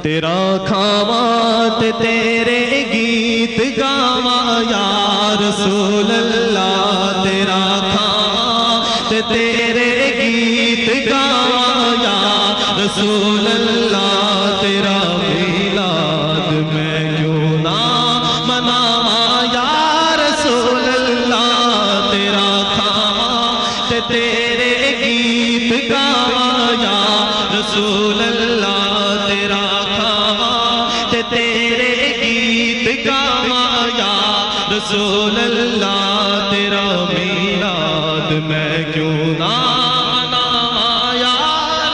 تیرا کھاواں تے تیرے گیت گاواں یا رسول اللہ، تیرا کھاواں تے تیرے گیت گاواں یا رسول اللہ، تیرا میلاد میں کیوں نہ مناواں یا رسول اللہ، تیرا کھاواں تے تیرے گیت گاواں یا رسول اللہ، تیرا کھاواں تے تیرے گیت گاواں یا رسول اللہ، تیرا میلاد میں کیوں نہ مناواں یا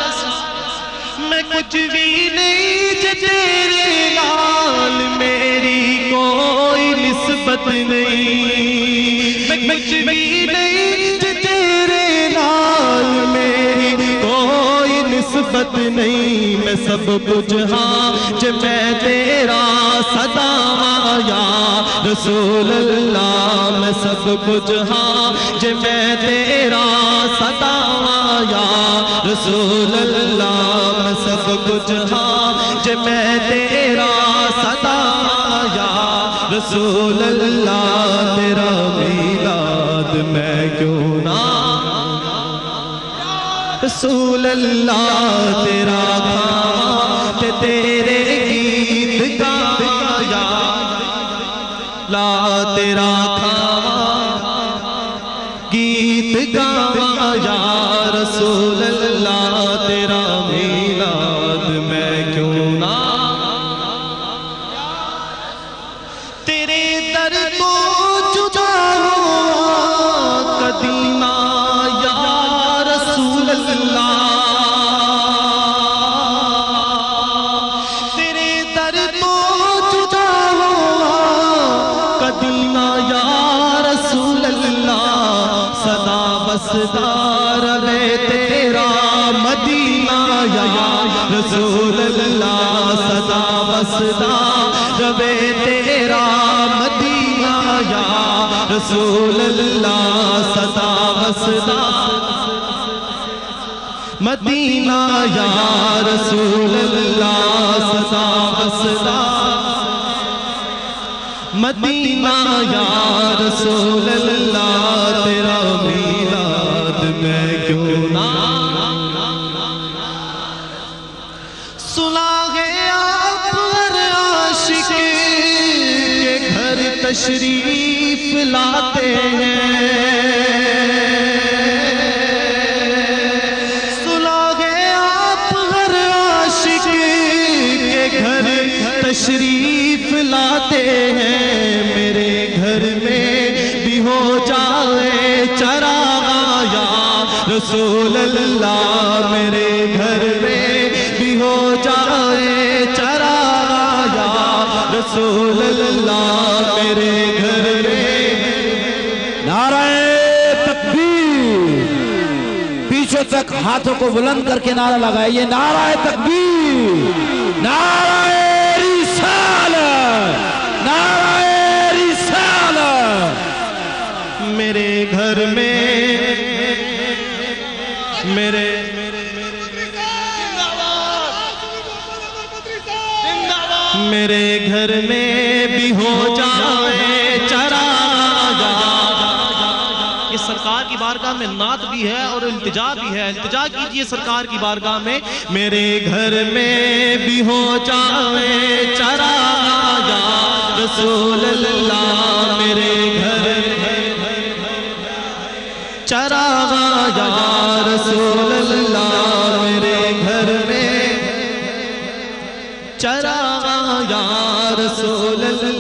رسول، میں کچھ بھی نہیں جے تیرے نال میری کوئی نسبت نہیں، میں کچھ بھی نہیں جے تیرے نال میری کوئی نسبت نہیں، میں سب کچھ ہاں جے میں تیرا صداواں یا رسول اللہ، میں سب کچھ ہاں جے میں تیرا صداواں یا رسول اللہ، میں سب کچھ ہاں جے میں تیرا صداواں یا رسول اللہ، تیرا میلاد میں کیوں نہ رسول اللہ، تیرا کھاواں تے تیرے گیت گاواں یا لا، تیرا کھاواں گیت گاواں یا رسول اللہ، تیرا میلاد میں کیوں نہ تیرے در کو جدا ہوا کدی نہ یا رسول اللہ، تیرے در کو جدا ہوا کدی نہ یا رسول اللہ، سدا بسدار رہے تیرا مدینہ یا رسول اللہ، سدا بسدار رہے تیرا مدینہ یا رسول اللہ، سدا بسدار مدینہ یا رسول اللہ، سدا بسدار مدینہ یا رسول اللہ، تیرا میلاد میں کیوں نہ سنا ہے آپ ہر عاشق کے گھر تشریف لاتے ہیں، سنا ہے آپ ہر عاشق کے گھر تشریف لاتے ہیں، میرے گھر میں بھی ہو جائے چراغاں یا رسول اللہ، میرے گھر میں بھی ہو جائے چراغاں یا رسول اللہ، میرے گھر میں نعرہ تکبیر، پیچھے تک ہاتھوں کو بلند کر کے نعرہ لگائیے، نعرہ تکبیر، نعرہ رسالت، نعرہ رسالت، میرے گھر میں میرے گھر میں بھی ہو جائے چراغاں، یہ سرکار کی بارگاہ میں نعت بھی ہے اور التجا بھی ہے، التجا کیجئے سرکار کی بارگاہ میں، میرے گھر میں بھی ہو جائے چراغاں یا رسول اللہ، میرے گھر چراغاں یا رسول اللہ، میرے گھر میں چراغاں یا رسول اللہ۔